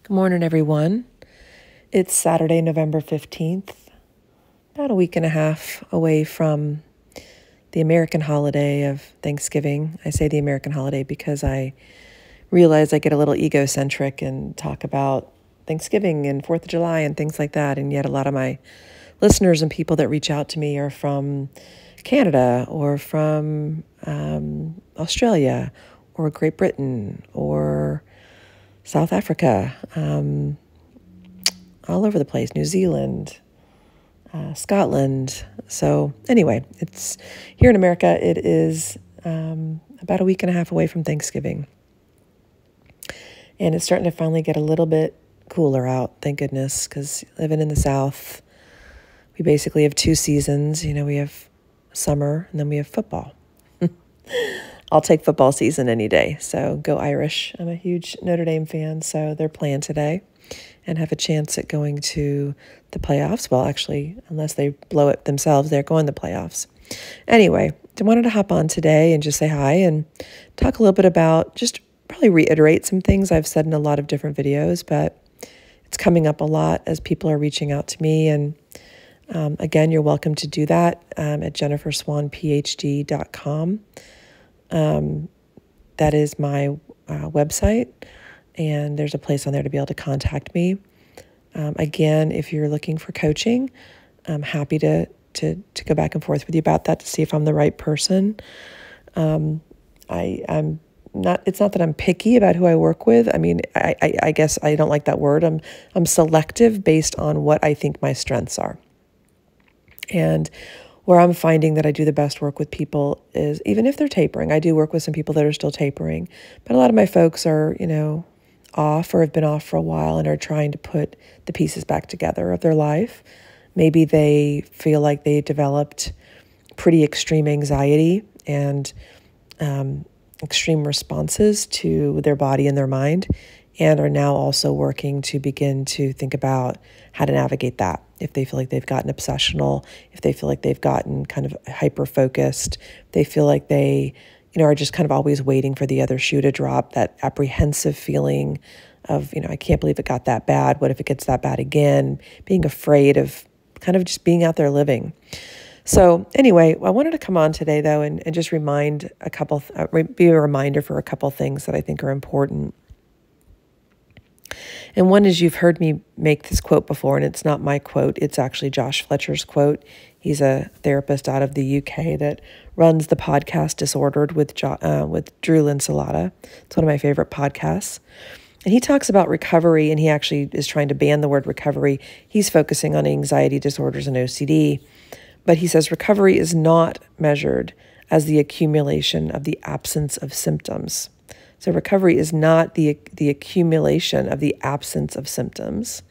Good morning, everyone. It's Saturday, November 15th, about a week and a half away from the American holiday of Thanksgiving. I say the American holiday because I realize I get a little egocentric and talk about Thanksgiving and 4th of July and things like that. And yet a lot of my listeners and people that reach out to me are from Canada or from Australia or Great Britain or South Africa, all over the place, New Zealand, Scotland. So anyway, it's here in America. It is about a week and a half away from Thanksgiving. And it's starting to finally get a little bit cooler out, thank goodness, because living in the South, we basically have two seasons. We have summer and then we have football. I'll take football season any day. So go Irish. I'm a huge Notre Dame fan, so they're playing today and have a chance at going to the playoffs. Well, actually, unless they blow it themselves, they're going to the playoffs. Anyway, I wanted to hop on today and just say hi and talk a little bit about, just probably reiterate some things I've said in a lot of different videos, but it's coming up a lot as people are reaching out to me. And again, you're welcome to do that at jenniferswanphd.com. That is my website, and there's a place on there to be able to contact me. Again, if you're looking for coaching, I'm happy to go back and forth with you about that to see if I'm the right person. I'm not. It's not that I'm picky about who I work with. I mean, I guess I don't like that word. I'm selective based on what I think my strengths are, and where I'm finding that I do the best work with people is, even if they're tapering, I do work with some people that are still tapering, but a lot of my folks are, off or have been off for a while and are trying to put the pieces back together of their life. Maybe they feel like they developed pretty extreme anxiety and extreme responses to their body and their mind, and are now also working to begin to think about how to navigate that. If they feel like they've gotten obsessional, if they feel like they've gotten kind of hyper-focused, they feel like they, are just kind of always waiting for the other shoe to drop, that apprehensive feeling of, I can't believe it got that bad. What if it gets that bad again? Being afraid of kind of just being out there living. So anyway, I wanted to come on today, though, and just remind be a reminder for a couple things that I think are important. And one is, you've heard me make this quote before, and it's not my quote. It's actually Josh Fletcher's quote. He's a therapist out of the UK that runs the podcast Disordered with Drew Linsalata. It's one of my favorite podcasts. And he talks about recovery, and he actually is trying to ban the word recovery. He's focusing on anxiety disorders and OCD. But he says recovery is not measured as the accumulation of the absence of symptoms. So recovery is not the accumulation of the absence of symptoms.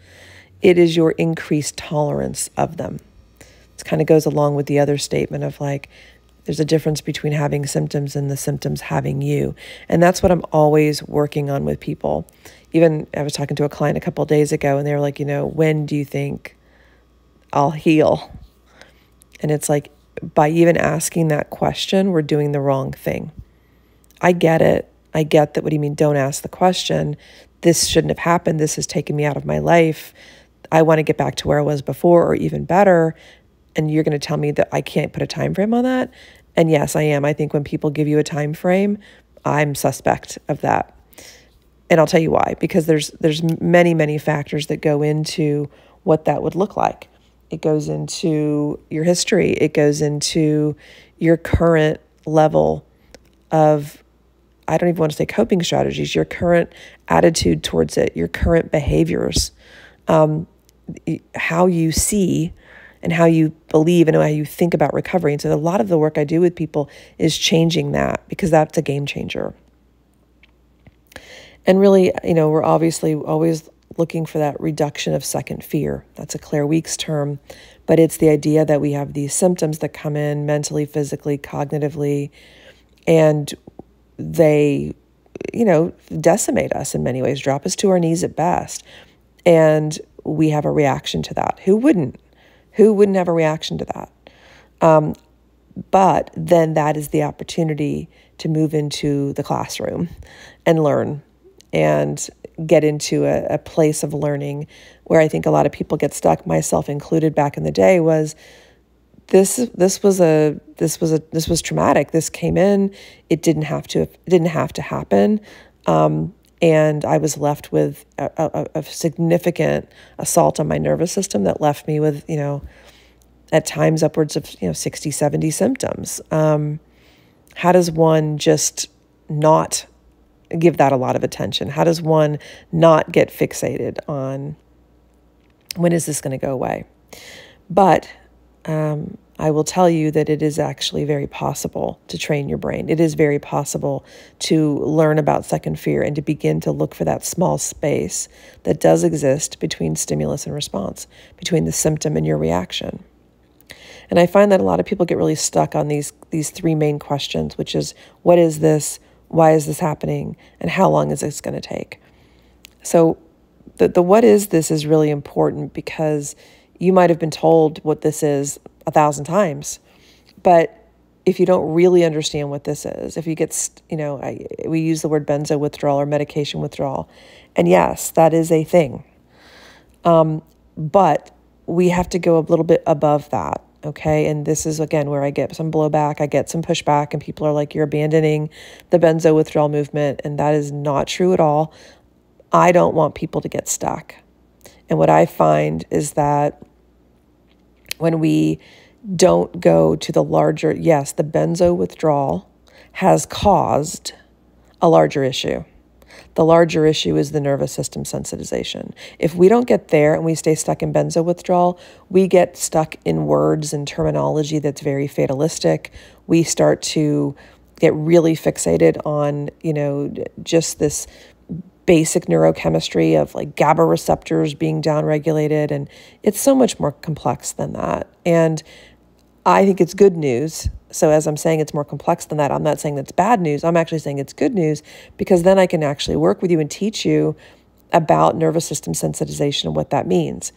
It is your increased tolerance of them. It kind of goes along with the other statement of, like, there's a difference between having symptoms and the symptoms having you. And that's what I'm always working on with people. Even I was talking to a client a couple of days ago, and they were like, when do you think I'll heal? And it's like, by even asking that question, we're doing the wrong thing. I get it. I get that. What do you mean, don't ask the question? This shouldn't have happened. This has taken me out of my life. I want to get back to where I was before, or even better. And you're going to tell me that I can't put a time frame on that? And yes, I am. I think when people give you a time frame, I'm suspect of that. And I'll tell you why. Because there's many, many factors that go into what that would look like. It goes into your history. It goes into your current level of, I don't even want to say coping strategies, your current attitude towards it, your current behaviors, how you see and how you believe and how you think about recovery. And so a lot of the work I do with people is changing that, because that's a game changer. And really, we're obviously always looking for that reduction of second fear. That's a Claire Weeks term, but it's the idea that we have these symptoms that come in mentally, physically, cognitively, and they, decimate us in many ways, drop us to our knees at best. And we have a reaction to that. Who wouldn't? Who wouldn't have a reaction to that? But then that is the opportunity to move into the classroom and learn. And get into a place of learning where I think a lot of people get stuck, myself included back in the day, was this was traumatic. This came in, it didn't have to happen. And I was left with a significant assault on my nervous system that left me with, at times upwards of, 60, 70 symptoms. How does one just not give that a lot of attention? How does one not get fixated on when is this going to go away? But I will tell you that it is actually very possible to train your brain. It is very possible to learn about second fear and to begin to look for that small space that does exist between stimulus and response, between the symptom and your reaction. And I find that a lot of people get really stuck on these three main questions, which is, what is this? Why is this happening? And how long is this going to take? So the what is this is really important, because you might have been told what this is 1,000 times, but if you don't really understand what this is, if you get, we use the word benzo withdrawal or medication withdrawal, and yes, that is a thing. But we have to go a little bit above that. Okay. And this is, again, where I get some blowback, I get some pushback, and people are like, you're abandoning the benzo withdrawal movement. And that is not true at all. I don't want people to get stuck. And what I find is that when we don't go to the larger, yes, the benzo withdrawal has caused a larger issue. The larger issue is the nervous system sensitization. If we don't get there and we stay stuck in benzo withdrawal, we get stuck in words and terminology that's very fatalistic. We start to get really fixated on, just this basic neurochemistry of like GABA receptors being downregulated. And it's so much more complex than that. And I think it's good news. So as I'm saying it's more complex than that, I'm not saying that's bad news. I'm actually saying it's good news, because then I can actually work with you and teach you about nervous system sensitization and what that means.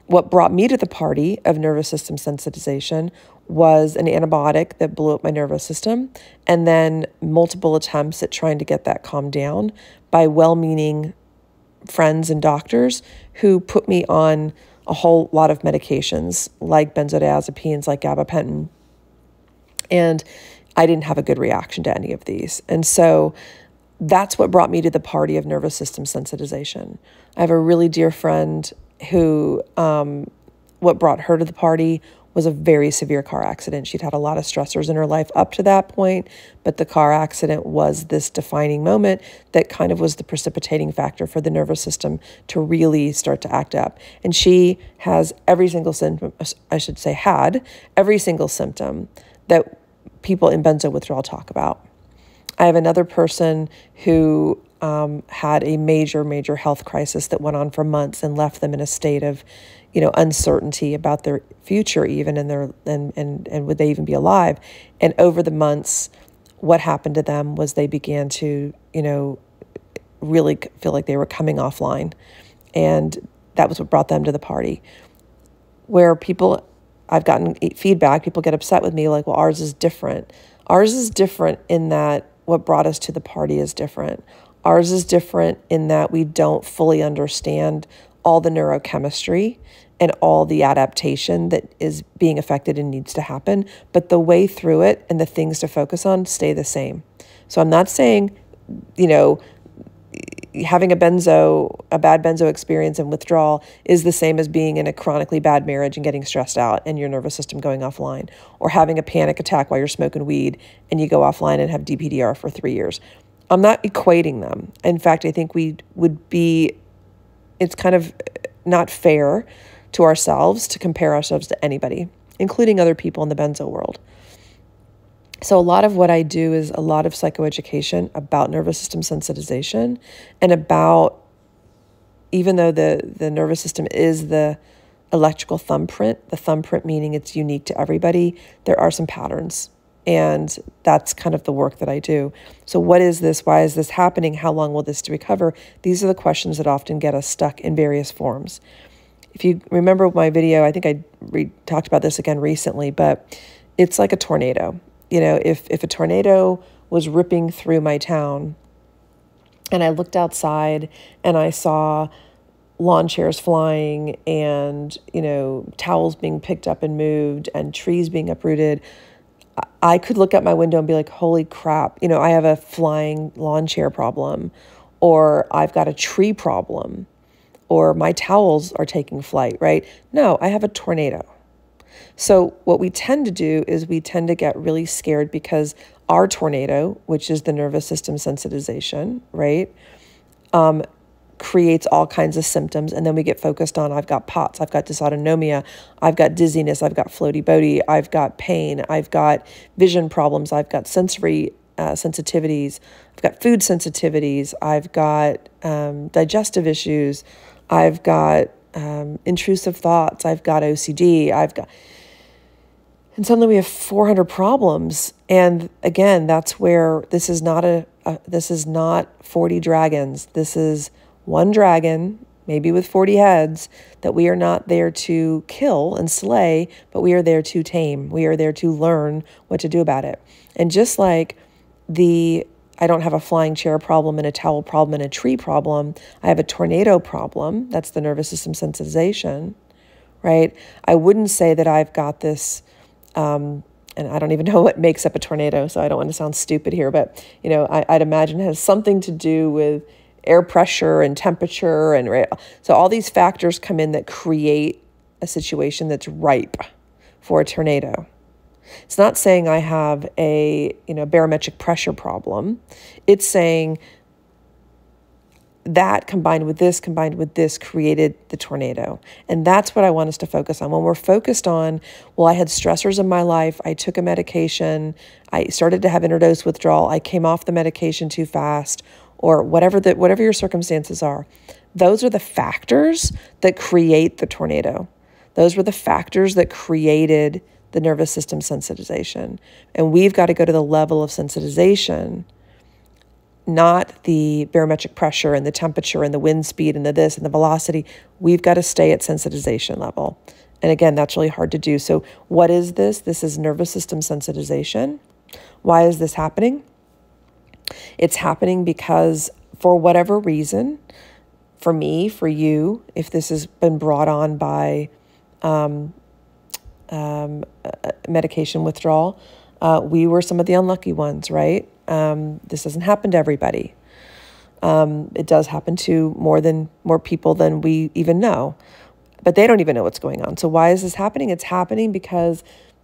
What brought me to the party of nervous system sensitization was an antibiotic that blew up my nervous system, and then multiple attempts at trying to get that calmed down by well-meaning friends and doctors who put me on a whole lot of medications like benzodiazepines, like gabapentin. And I didn't have a good reaction to any of these. And so that's what brought me to the party of nervous system sensitization. I have a really dear friend who, what brought her to the party was a very severe car accident. She'd had a lot of stressors in her life up to that point, but the car accident was this defining moment that kind of was the precipitating factor for the nervous system to really start to act up. And she has every single symptom, had every single symptom that people in benzo withdrawal talk about. I have another person who had a major health crisis that went on for months and left them in a state of, uncertainty about their future, even and would they even be alive? And over the months, what happened to them was they began to, really feel like they were coming offline, and that was what brought them to the party. Where I've gotten feedback, people get upset with me, like, well, ours is different. Ours is different in that what brought us to the party is different. Ours is different in that we don't fully understand all the neurochemistry and all the adaptation that is being affected and needs to happen, but the way through it and the things to focus on stay the same. So I'm not saying, having a bad benzo experience and withdrawal is the same as being in a chronically bad marriage and getting stressed out and your nervous system going offline, or having a panic attack while you're smoking weed and you go offline and have DPDR for 3 years. I'm not equating them. In fact, I think it's kind of not fair to ourselves to compare ourselves to anybody, including other people in the benzo world. So a lot of what I do is a lot of psychoeducation about nervous system sensitization, and about, even though the nervous system is the electrical thumbprint, the thumbprint meaning it's unique to everybody, there are some patterns. And that's kind of the work that I do. So what is this? Why is this happening? How long will this recover? These are the questions that often get us stuck in various forms. If you remember my video, I think I talked about this again recently, but it's like a tornado. If a tornado was ripping through my town And I looked outside and I saw lawn chairs flying and, towels being picked up and moved and trees being uprooted. I could look out my window and be like, holy crap, I have a flying lawn chair problem, or I've got a tree problem, or my towels are taking flight, right? No, I have a tornado. So what we tend to do is we tend to get really scared because our tornado, which is the nervous system sensitization, right, creates all kinds of symptoms. And then we get focused on, I've got POTS, I've got dysautonomia, I've got dizziness, I've got floaty boaty, I've got pain, I've got vision problems, I've got sensory sensitivities, I've got food sensitivities, I've got digestive issues, I've got intrusive thoughts, I've got OCD, and suddenly we have 400 problems. And again, that's where this is not 40 dragons. This is one dragon, maybe with 40 heads, that we are not there to kill and slay, but we are there to tame. We are there to learn what to do about it. And just like I don't have a flying chair problem and a towel problem and a tree problem, I have a tornado problem. That's the nervous system sensitization, right? I wouldn't say that I've got this, and I don't even know what makes up a tornado, so I don't want to sound stupid here, but I'd imagine it has something to do with air pressure and temperature, and right, so all these factors come in that create a situation that's ripe for a tornado. It's not saying I have a barometric pressure problem. It's saying that combined with this created the tornado. And that's what I want us to focus on. When we're focused on, well, I had stressors in my life, I took a medication, I started to have interdose withdrawal, I came off the medication too fast, or whatever your circumstances are, those are the factors that create the tornado. Those were the factors that created the nervous system sensitization. And we've got to go to the level of sensitization, not the barometric pressure and the temperature and the wind speed and the this and the velocity. We've got to stay at sensitization level. And again, that's really hard to do. So what is this? This is nervous system sensitization. Why is this happening? It's happening because for whatever reason, for me, for you, if this has been brought on by medication withdrawal, we were some of the unlucky ones, right? This doesn't happen to everybody. It does happen to more people than we even know, but they don't even know what's going on. So why is this happening? It's happening because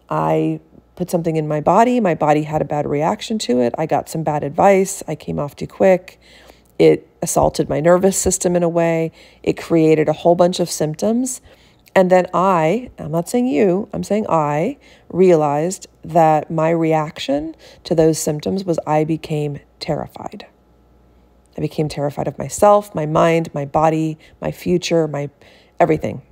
I put something in my body had a bad reaction to it, I got some bad advice, I came off too quick, it assaulted my nervous system in a way, it created a whole bunch of symptoms. And then I'm not saying you, I'm saying I realized that my reaction to those symptoms was I became terrified. I became terrified of myself, my mind, my body, my future, my everything.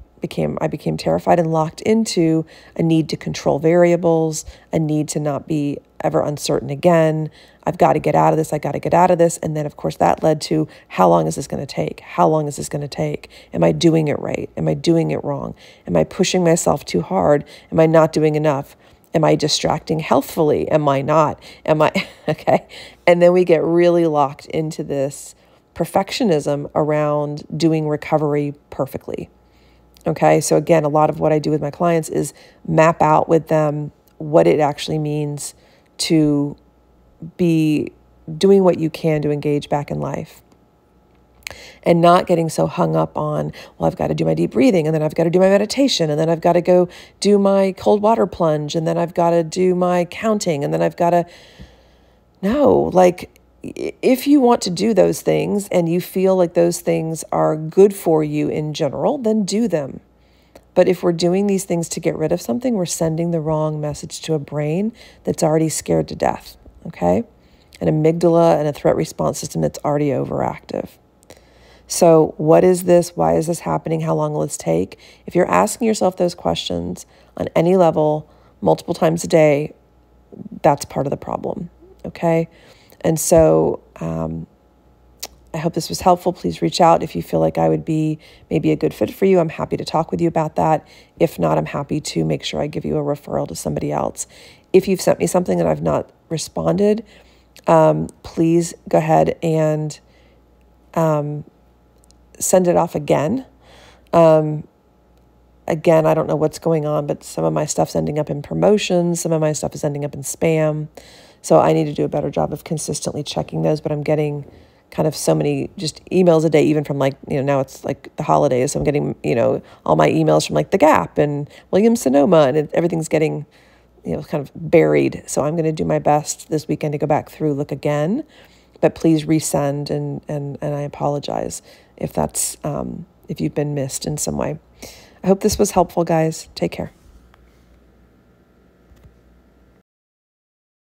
I became terrified and locked into a need to control variables, a need to not be ever uncertain again. I've got to get out of this. I got to get out of this. And then, of course, that led to, how long is this going to take? How long is this going to take? Am I doing it right? Am I doing it wrong? Am I pushing myself too hard? Am I not doing enough? Am I distracting healthfully? Am I not? Okay? And then we get really locked into this perfectionism around doing recovery perfectly. Okay, so again, a lot of what I do with my clients is map out with them what it actually means to be doing what you can to engage back in life. And not getting so hung up on, well, I've got to do my deep breathing, and then I've got to do my meditation, and then I've got to go do my cold water plunge, and then I've got to do my counting, and then I've got to... No, like, if you want to do those things and you feel like those things are good for you in general, then do them. But if we're doing these things to get rid of something, we're sending the wrong message to a brain that's already scared to death, okay? An amygdala and a threat response system that's already overactive. So what is this? Why is this happening? How long will this take? If you're asking yourself those questions on any level, multiple times a day, that's part of the problem, okay? And so I hope this was helpful. Please reach out if you feel like I would be maybe a good fit for you. I'm happy to talk with you about that. If not, I'm happy to make sure I give you a referral to somebody else. If you've sent me something and I've not responded, please go ahead and send it off again. Again, I don't know what's going on, but some of my stuff's ending up in promotions. Some of my stuff is ending up in spam. So I need to do a better job of consistently checking those, but I'm getting kind of so many just emails a day, even from like, now it's like the holidays. So I'm getting, all my emails from like The Gap and Williams-Sonoma, and everything's getting, kind of buried. So I'm going to do my best this weekend to go back through, look again, but please resend, and I apologize if that's, if you've been missed in some way. I hope this was helpful, guys. Take care.